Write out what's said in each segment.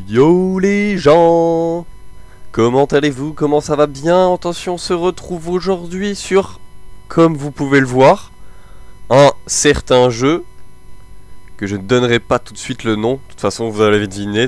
Yo les gens, comment allez-vous? Comment ça va bien? Attention, on se retrouve aujourd'hui sur, comme vous pouvez le voir, un certain jeu que je ne donnerai pas tout de suite le nom. De toute façon, vous l'avez deviné,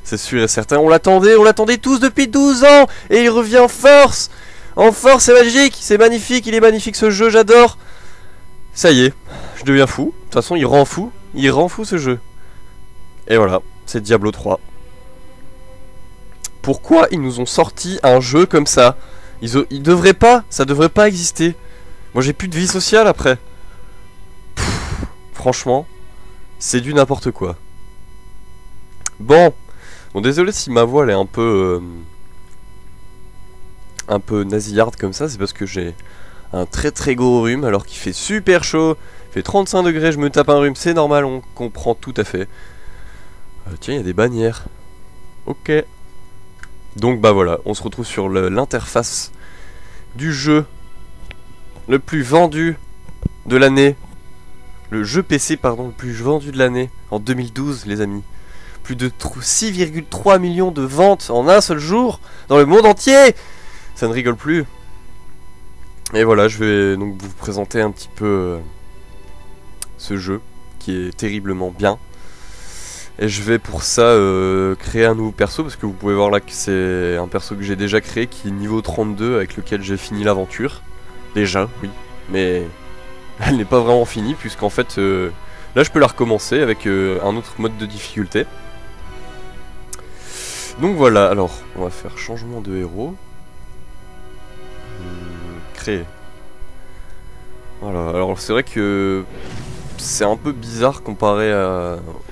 c'est sûr et certain. On l'attendait tous depuis 12 ans et il revient en force. En force, c'est magique, c'est magnifique, il est magnifique ce jeu, j'adore. Ça y est, je deviens fou. De toute façon, il rend fou ce jeu. Et voilà, c'est Diablo 3. Pourquoi ils nous ont sorti un jeu comme ça? Ils devraient pas, ça devrait pas exister. Moi j'ai plus de vie sociale après. Franchement, c'est du n'importe quoi. Bon, désolé si ma voix elle est un peu nasillarde comme ça, c'est parce que j'ai un très gros rhume alors qu'il fait super chaud, il fait 35 degrés, je me tape un rhume, c'est normal, on comprend tout à fait. Tiens, il y a des bannières. Ok. Donc bah voilà, on se retrouve sur l'interface du jeu le plus vendu de l'année. Le jeu PC, pardon, le plus vendu de l'année en 2012, les amis. Plus de 6,3 millions de ventes en un seul jour dans le monde entier. Ça ne rigole plus. Et voilà, je vais donc vous présenter un petit peu ce jeu qui est terriblement bien. Et je vais pour ça créer un nouveau perso, parce que vous pouvez voir là que c'est un perso que j'ai déjà créé, qui est niveau 32, avec lequel j'ai fini l'aventure. Déjà, oui, mais elle n'est pas vraiment finie, puisqu'en fait, là je peux la recommencer avec un autre mode de difficulté. Donc voilà, alors, on va faire changement de héros. Créer. Voilà, alors c'est vrai que c'est un peu bizarre comparé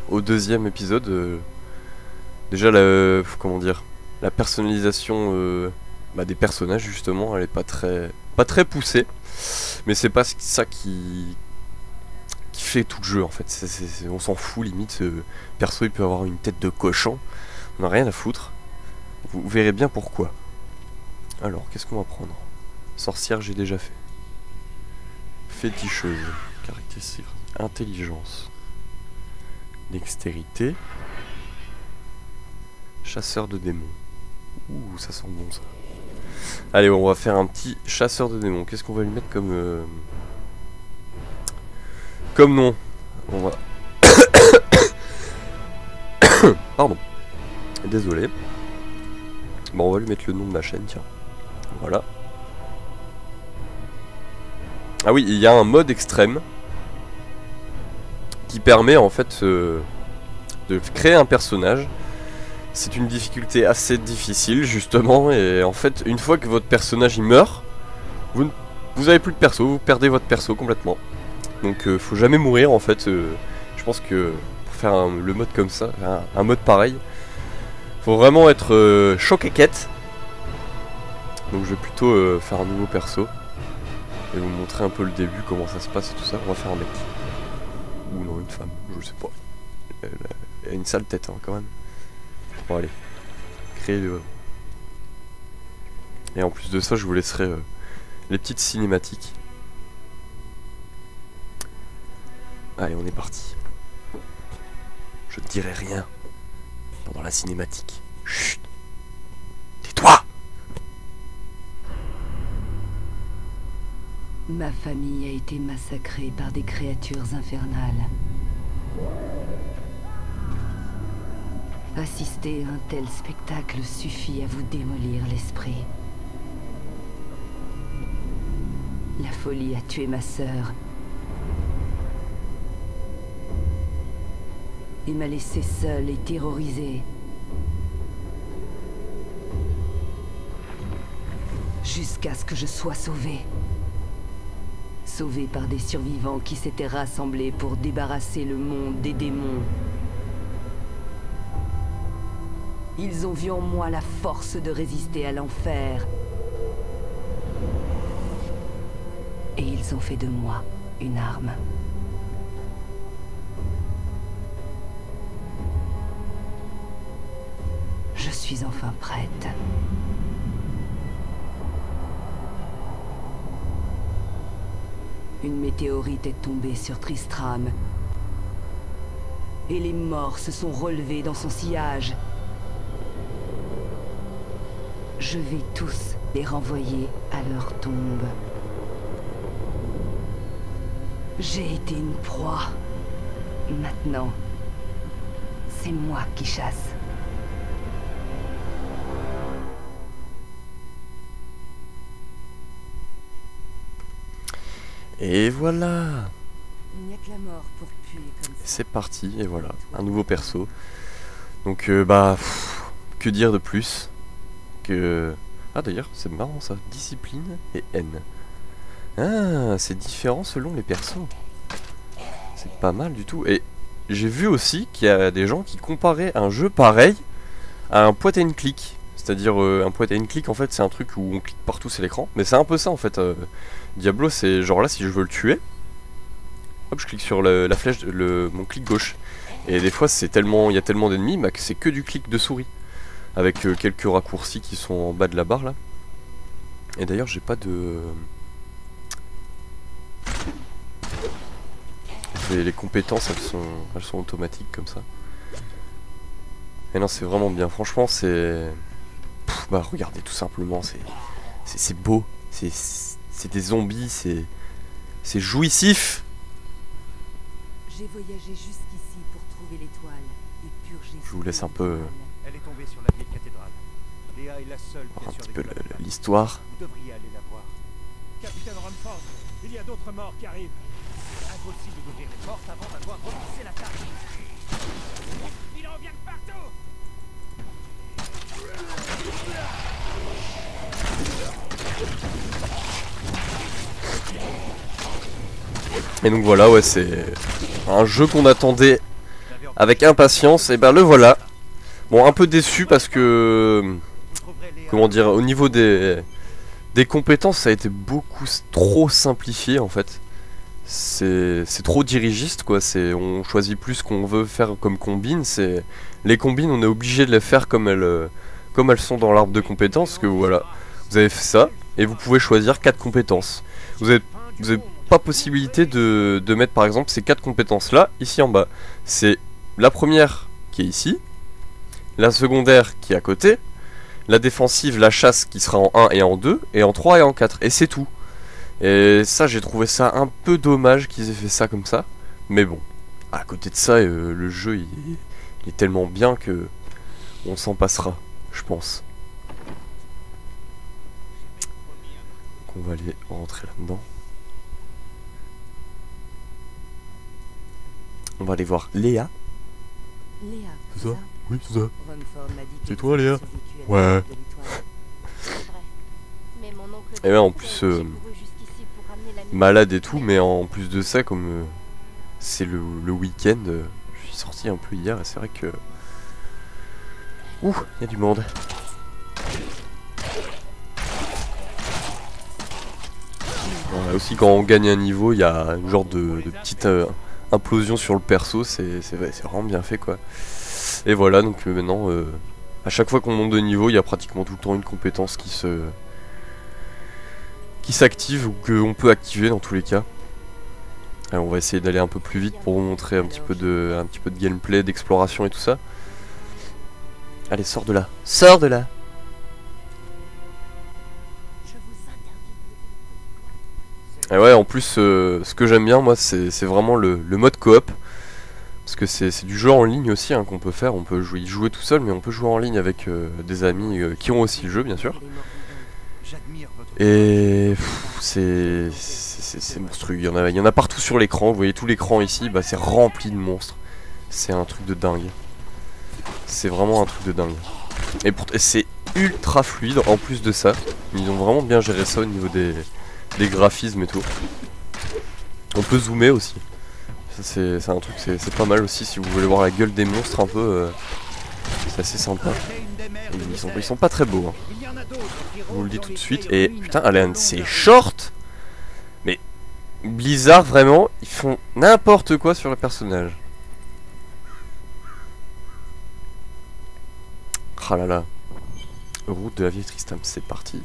au deuxième épisode. Déjà comment dire, la personnalisation des personnages justement, elle est pas très poussée, mais c'est pas ça qui fait tout le jeu en fait. On s'en fout limite. Perso il peut avoir une tête de cochon, on n'a rien à foutre. Vous verrez bien pourquoi. Alors qu'est-ce qu'on va prendre? Sorcière, j'ai déjà fait. Féticheuse, caractéristique, intelligence, dextérité, chasseur de démons. Ouh, ça sent bon ça. Allez, on va faire un petit chasseur de démons. Qu'est-ce qu'on va lui mettre comme nom? On va... Pardon. Désolé. Bon, on va lui mettre le nom de ma chaîne, tiens. Voilà. Ah oui, il y a un mode extrême qui permet en fait de créer un personnage. C'est une difficulté assez difficile justement, et en fait une fois que votre personnage il meurt, vous avez plus de perso, vous perdez votre perso complètement. Donc faut jamais mourir en fait. Je pense que pour faire le mode comme ça, un mode pareil, faut vraiment être choquette. Donc je vais plutôt faire un nouveau perso et vous montrer un peu le début, comment ça se passe et tout ça. On va faire un mec. Ou non, une femme, je sais pas. Elle a une sale tête hein, quand même. Bon allez, créer le... Et en plus de ça, je vous laisserai les petites cinématiques. Allez, on est parti. Je ne dirai rien pendant la cinématique. Chut. Tais-toi. Ma famille a été massacrée par des créatures infernales. Assister à un tel spectacle suffit à vous démolir l'esprit. La folie a tué ma sœur et m'a laissé seule et terrorisée. Jusqu'à ce que je sois sauvée. Sauvée par des survivants qui s'étaient rassemblés pour débarrasser le monde des démons. Ils ont vu en moi la force de résister à l'enfer. Et ils ont fait de moi une arme. Je suis enfin prête. Une météorite est tombée sur Tristram. Et les morts se sont relevés dans son sillage. Je vais tous les renvoyer à leur tombe. J'ai été une proie. Maintenant, c'est moi qui chasse. Et voilà. Il n'y a que la mort pour puer comme ça. C'est parti, et voilà, un nouveau perso. Donc bah, que dire de plus que... Ah d'ailleurs, c'est marrant ça, discipline et haine. Ah, c'est différent selon les persos. C'est pas mal du tout. Et j'ai vu aussi qu'il y a des gens qui comparaient un jeu pareil à un point and click. C'est-à-dire un point and click en fait c'est un truc où on clique partout sur l'écran. Mais c'est un peu ça en fait. Diablo c'est genre là si je veux le tuer, hop je clique sur la flèche, mon clic gauche. Et des fois c'est tellement, il y a tellement d'ennemis bah, que c'est que du clic de souris. Avec quelques raccourcis qui sont en bas de la barre là. Et d'ailleurs j'ai pas de... Les compétences elles sont automatiques comme ça. Et non c'est vraiment bien, franchement c'est... Bah regardez tout simplement, c'est beau, c'est des zombies, c'est jouissif. J'ai voyagé jusqu'ici pour trouver l'étoile et purger. Je vous laisse un peu... Elle est tombée sur la vieille cathédrale. Léa est la seule qui un a petit survécu peu là-bas. l'histoire. Vous devriez aller la voir. Capitaine Rumford, il y a d'autres morts qui arrivent. Impossible d'ouvrir les portes avant d'avoir repoussé l'attaque. Il en vient de partout. Et donc voilà, ouais, c'est un jeu qu'on attendait avec impatience, et ben le voilà. Bon, un peu déçu parce que... Comment dire, au niveau des compétences, ça a été beaucoup trop simplifié en fait. C'est trop dirigiste quoi, on choisit plus ce qu'on veut faire comme combine. Les combines, on est obligé de les faire comme elles sont dans l'arbre de compétences, que voilà. Vous avez fait ça, et vous pouvez choisir 4 compétences. Vous avez pas possibilité de mettre par exemple ces 4 compétences là, ici en bas. C'est la première qui est ici, la secondaire qui est à côté, la défensive, la chasse qui sera en 1 et en 2, et en 3 et en 4, et c'est tout. Et ça j'ai trouvé ça un peu dommage qu'ils aient fait ça comme ça, mais bon, à côté de ça, le jeu il est tellement bien que on s'en passera, je pense. Donc on va aller rentrer là-dedans. On va aller voir Léa. Léa, C'est ça? Oui, c'est ça. Rumford m'a dit C'est que toi, tu Léa? as survécu à Ouais. l'attaque de l'étoile. C'est vrai. Mais mon oncle Et ouais, en David plus, a couru jusqu'ici pour ramener la malade et tout, mais en plus de ça, comme c'est le week-end, je suis sorti un peu hier et c'est vrai que... Ouh, il y a du monde. Voilà, aussi quand on gagne un niveau, il y a une genre de petite implosion sur le perso, c'est vraiment bien fait quoi. Et voilà, donc maintenant, à chaque fois qu'on monte de niveau, il y a pratiquement tout le temps une compétence qui s'active ou qu'on peut activer dans tous les cas. Alors on va essayer d'aller un peu plus vite pour vous montrer un petit peu de gameplay, d'exploration et tout ça. Allez, sors de là. Sors de là. Et ouais, en plus, ce que j'aime bien, moi, c'est vraiment le mode coop. Parce que c'est du jeu en ligne aussi hein, qu'on peut faire. On peut jouer tout seul, mais on peut jouer en ligne avec des amis qui ont aussi le jeu, bien sûr. Et c'est monstrueux. Il y en a partout sur l'écran. Vous voyez tout l'écran ici, bah, c'est rempli de monstres. C'est un truc de dingue. C'est vraiment un truc de dingue. Et c'est ultra fluide en plus de ça. Ils ont vraiment bien géré ça au niveau des graphismes et tout. On peut zoomer aussi. C'est un truc, c'est pas mal aussi si vous voulez voir la gueule des monstres un peu. C'est assez sympa. Ils sont pas très beaux. Hein. Je vous le dis tout de suite. Et putain, Alan, c'est short. Mais Blizzard, vraiment, ils font n'importe quoi sur le personnage. Ah là là. Route de la vieille Tristram, c'est parti.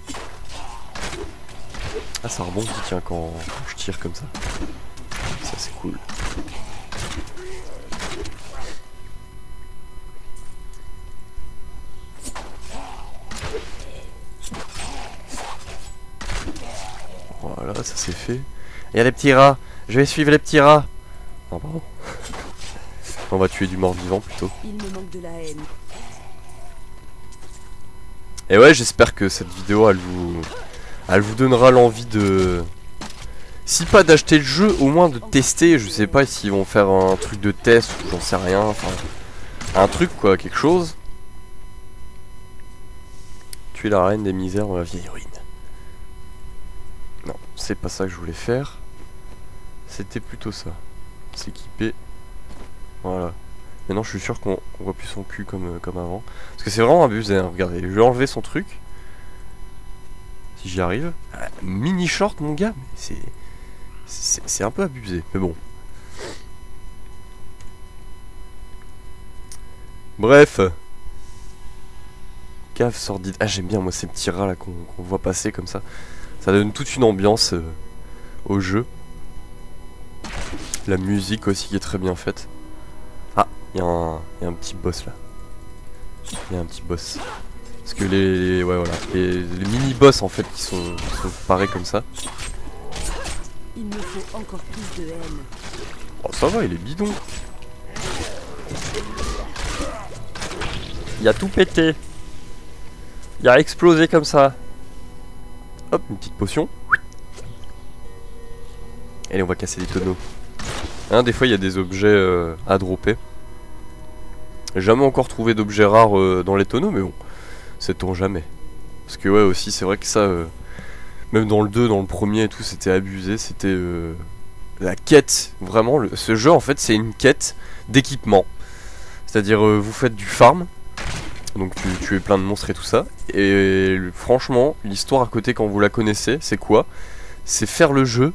Ah, ça rebondit, tiens, quand je tire comme ça. Ça, c'est cool. Voilà, ça c'est fait. Il y a des petits rats. Je vais suivre les petits rats. Ah pardon. On va tuer du mort-vivant plutôt. Il me manque de la haine. Et ouais, j'espère que cette vidéo elle vous donnera l'envie de... Si pas d'acheter le jeu, au moins de tester. Je sais pas s'ils vont faire un truc de test ou j'en sais rien. Enfin, un truc quoi, quelque chose. Tuer la reine des misères dans la vieille ruine. Non, c'est pas ça que je voulais faire. C'était plutôt ça. S'équiper. Voilà. Maintenant je suis sûr qu'on voit plus son cul comme avant. Parce que c'est vraiment abusé, hein. Regardez, je vais enlever son truc. Si j'y arrive. Mini short mon gars, mais c'est un peu abusé, mais bon. Bref. Cave sordide. Ah j'aime bien moi ces petits rats là qu'on voit passer comme ça. Ça donne toute une ambiance au jeu. La musique aussi qui est très bien faite. Ah, il y a un petit boss là. Il y a un petit boss. Parce que ouais, voilà, les mini-boss en fait qui sont parés comme ça. Il me faut encore plus de haine. Oh ça va, il est bidon. Il a tout pété. Il a explosé comme ça. Hop, une petite potion. Allez, on va casser les tonneaux. Hein, des fois il y a des objets à dropper. Jamais encore trouvé d'objets rares dans les tonneaux, mais bon, sait-on jamais. Parce que ouais aussi c'est vrai que ça, même dans le 2, dans le premier et tout, c'était abusé. C'était la quête, vraiment, ce jeu en fait c'est une quête d'équipement. C'est-à-dire vous faites du farm, donc tu tuez plein de monstres et tout ça. Et franchement, l'histoire à côté quand vous la connaissez, c'est quoi? C'est faire le jeu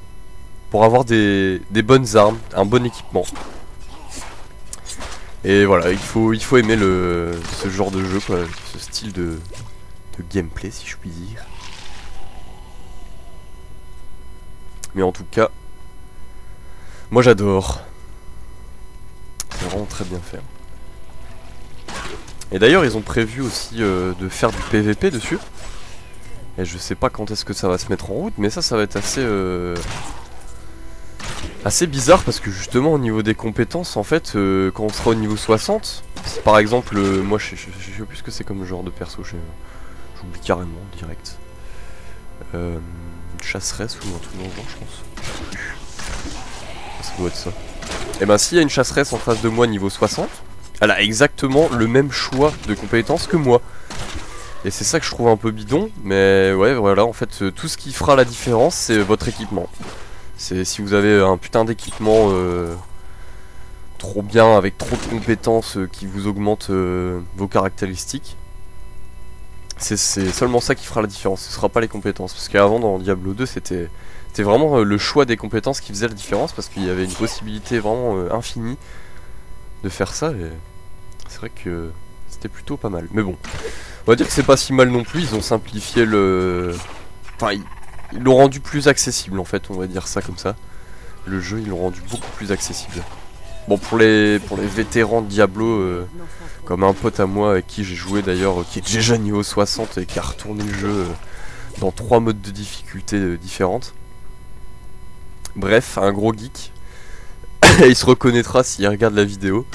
pour avoir des bonnes armes, un bon équipement. Et voilà, il faut aimer ce genre de jeu, quoi, ce style de gameplay si je puis dire. Mais en tout cas, moi j'adore. C'est vraiment très bien fait. Et d'ailleurs ils ont prévu aussi de faire du PVP dessus. Et je sais pas quand est-ce que ça va se mettre en route, mais ça va être assez bizarre parce que justement au niveau des compétences en fait quand on sera au niveau 60, si par exemple moi je sais plus ce que c'est comme genre de perso, j'oublie carrément direct. Une chasseresse ou un truc dans le genre je pense. Ça doit être ça. Et ben s'il y a une chasseresse en face de moi niveau 60, elle a exactement le même choix de compétences que moi. Et c'est ça que je trouve un peu bidon, mais ouais voilà en fait tout ce qui fera la différence c'est votre équipement. C'est si vous avez un putain d'équipement trop bien, avec trop de compétences qui vous augmentent vos caractéristiques, c'est seulement ça qui fera la différence, ce sera pas les compétences. Parce qu'avant dans Diablo 2 c'était vraiment le choix des compétences qui faisait la différence, parce qu'il y avait une possibilité vraiment infinie de faire ça, et c'est vrai que c'était plutôt pas mal. Mais bon, on va dire que c'est pas si mal non plus, ils ont simplifié le... Enfin, ils l'ont rendu plus accessible en fait, on va dire ça comme ça. Le jeu ils l'ont rendu beaucoup plus accessible. Bon pour les vétérans de Diablo, comme un pote à moi avec qui j'ai joué d'ailleurs, qui est déjà niveau 60 et qui a retourné le jeu dans 3 modes de difficulté différentes. Bref, un gros geek. Il se reconnaîtra s'il regarde la vidéo.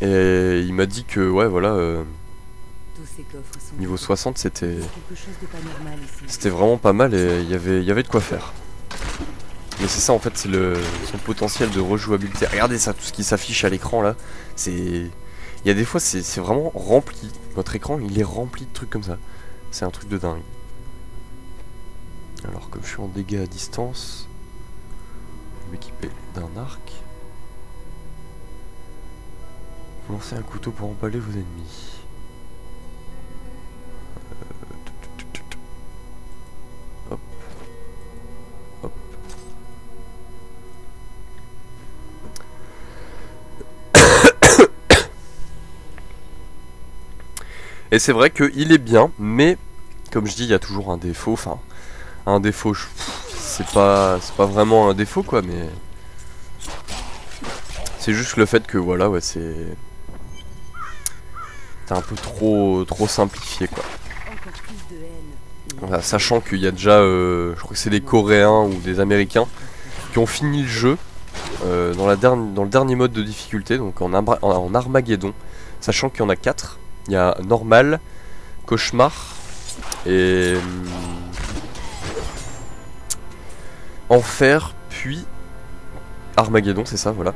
Et il m'a dit que ouais voilà, niveau 60 c'était vraiment pas mal et il y avait de quoi faire. Mais c'est ça en fait, c'est son potentiel de rejouabilité. Regardez ça, tout ce qui s'affiche à l'écran là, il y a des fois c'est vraiment rempli. Votre écran il est rempli de trucs comme ça. C'est un truc de dingue. Alors comme je suis en dégâts à distance, je vais m'équiper d'un arc. Vous lancez un couteau pour empaler vos ennemis. Hop. Hop. Et c'est vrai qu'il est bien, mais comme je dis, il y a toujours un défaut. Enfin, un défaut, c'est pas vraiment un défaut quoi, mais c'est juste le fait que voilà, ouais, c'est un peu trop simplifié quoi. plus de haine. Voilà, sachant qu'il y a déjà, je crois que c'est des Coréens ou des Américains qui ont fini le jeu dans le dernier mode de difficulté, donc en Armageddon. Sachant qu'il y en a 4. Il y a normal, cauchemar et enfer, puis Armageddon, c'est ça, voilà.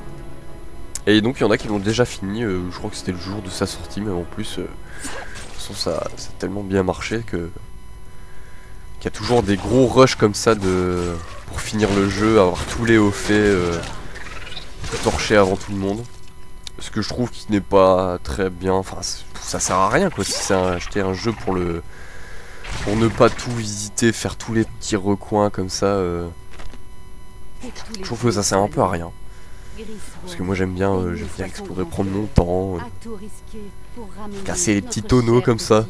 Et donc il y en a qui l'ont déjà fini, je crois que c'était le jour de sa sortie, mais en plus, de toute façon ça a tellement bien marché qu'il y a toujours des gros rushs comme ça pour finir le jeu, avoir tous les hauts faits, torcher avant tout le monde. Ce que je trouve qui n'est pas très bien, enfin ça sert à rien quoi, si c'est acheter un jeu pour ne pas tout visiter, faire tous les petits recoins comme ça, je trouve que ça sert un peu à rien. Parce que moi j'aime bien explorer, prendre mon temps, casser les petits tonneaux comme ça,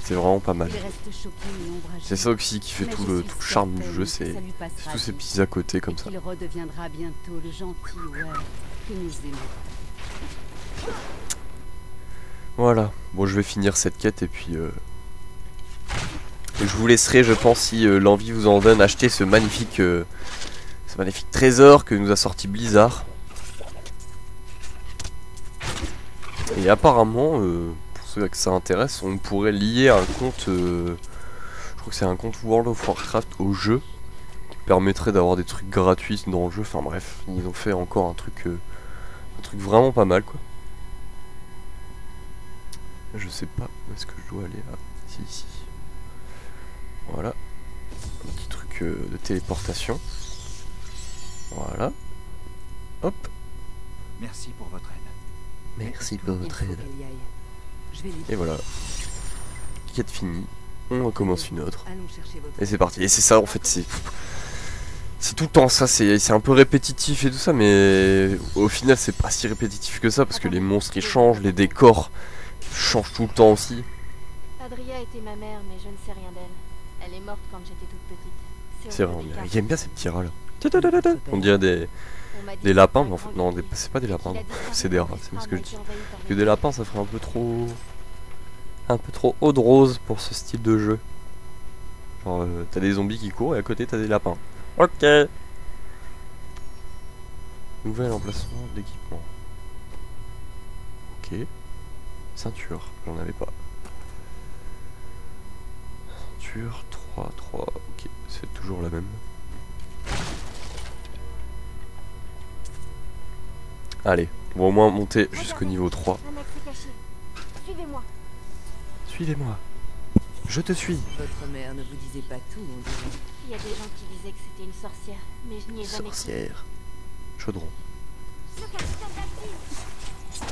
c'est vraiment pas mal. C'est ça aussi qui fait tout le charme du jeu, c'est tous ces petits à côté comme ça. Il redeviendra bientôt le gentil Ware que nous aimons. Voilà, bon je vais finir cette quête et puis je vous laisserai, je pense, si l'envie vous en donne, acheter ce magnifique trésor que nous a sorti Blizzard. Et apparemment, pour ceux que ça intéresse, on pourrait lier un compte, je crois que c'est un compte World of Warcraft au jeu, qui permettrait d'avoir des trucs gratuits dans le jeu. Enfin bref, ils ont fait encore un truc vraiment pas mal quoi. Je sais pas où est-ce que je dois aller là. C'est ici. Voilà. Un petit truc de téléportation. Voilà. Hop. Merci pour votre aide. Merci pour votre Il faut aide. qu'elle y aille. Je vais lui Et voilà. Quête finie. On recommence une autre. Allons chercher votre Et c'est parti. Et c'est ça en fait, c'est tout le temps ça, c'est un peu répétitif et tout ça, mais au final c'est pas si répétitif que ça parce que les monstres ils changent, les décors changent tout le temps aussi. Adria était ma mère, mais je ne sais rien d'elle. Elle est morte quand j'étais toute petite. C'est vrai, il aime bien ces petits rats là. On dirait des lapins, mais en fait, non, c'est pas des lapins, c'est des rats, c'est bien ce que je dis. Parce que des lapins ça ferait un peu trop eau de rose pour ce style de jeu. Genre, t'as des zombies qui courent et à côté t'as des lapins. Ok. Nouvel emplacement d'équipement. Ok. Ceinture, j'en avais pas. Ceinture 3, ok, c'est toujours la même. Allez, on va au moins monter jusqu'au niveau 3. Un accès caché. Suivez-moi. Suivez-moi. Je te suis. Votre mère ne vous disait pas tout, on dirait. Il y a des gens qui disaient que c'était une sorcière, mais je n'y ai jamais cru. Sorcière. Chaudron. Ce capitaine Baptiste.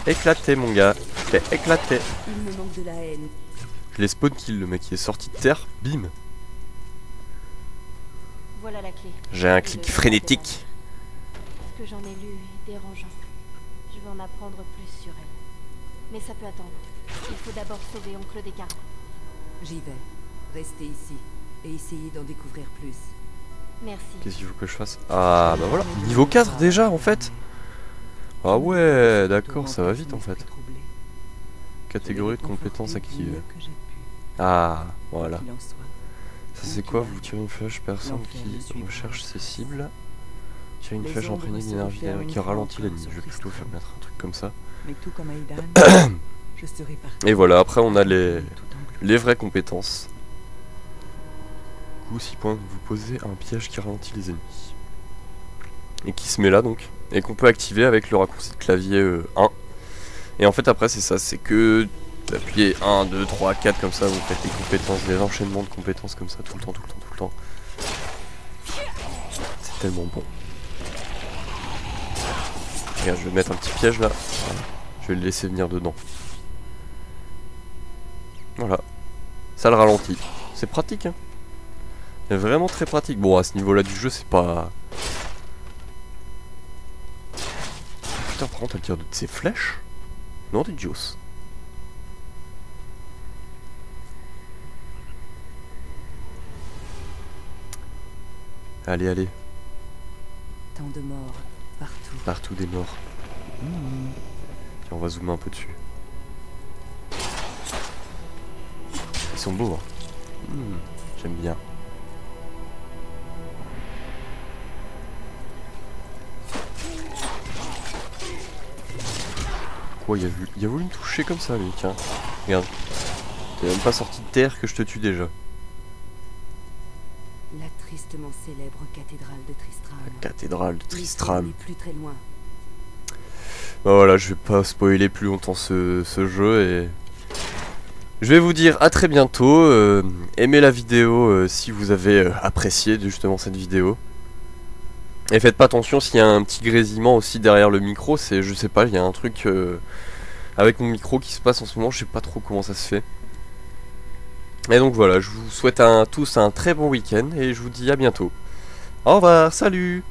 Éclaté mon gars. T'es éclaté. Il me manque de la haine. Je l'ai spawn kill, le mec il est sorti de terre, bim. Voilà la clé. J'ai un clic frénétique. Ce que j'en ai lu est dérangeant. Je veux en apprendre plus sur elle. Mais ça peut attendre. Il faut d'abord sauver oncle Descartes. J'y vais. Restez ici et essayez d'en découvrir plus. Merci. Qu'est-ce qu'il faut que je fasse? Ah bah voilà, niveau 4 déjà en fait. Ah ouais, d'accord, ça va vite en fait. Catégorie de compétences activées. Ah, voilà. Ça c'est quoi? Vous tirez une flèche, personne qui recherche ses cibles. Tirez une flèche imprégnée d'énergie qui ralentit l'ennemi. Je vais plutôt faire mettre un truc comme ça. Mais tout comme Aidan, je serai parti. Et voilà, après on a les vraies compétences. Coup 6 points, vous posez un piège qui ralentit les ennemis. Et qui se met là donc. Et qu'on peut activer avec le raccourci de clavier 1. Et en fait après c'est ça, c'est que d'appuyer 1, 2, 3, 4 comme ça, vous faites les compétences, des enchaînements de compétences comme ça tout le temps. C'est tellement bon. Regarde, je vais mettre un petit piège là. Voilà. Je vais le laisser venir dedans. Voilà. Ça le ralentit. C'est pratique hein. C'est vraiment très pratique. Bon à ce niveau là du jeu c'est pas... Putain par contre elle tire de ses flèches. Non des Dios. Allez allez. Tant de morts, partout. Partout des morts. Tiens on va zoomer un peu dessus. Ils sont beaux. Hein. J'aime bien. Quoi, il a voulu me toucher comme ça, lui, tiens. Regarde. T'es même pas sorti de terre que je te tue déjà. La tristement célèbre cathédrale de Tristram. La cathédrale de Tristram. On n'est plus très loin. Bah voilà, je vais pas spoiler plus longtemps ce jeu et... Je vais vous dire à très bientôt. Aimez la vidéo si vous avez apprécié justement cette vidéo. Et faites pas attention s'il y a un petit grésillement aussi derrière le micro. C'est, je sais pas, il y a un truc avec mon micro qui se passe en ce moment. Je sais pas trop comment ça se fait. Et donc voilà, je vous souhaite tous un très bon week-end et je vous dis à bientôt. Au revoir, salut!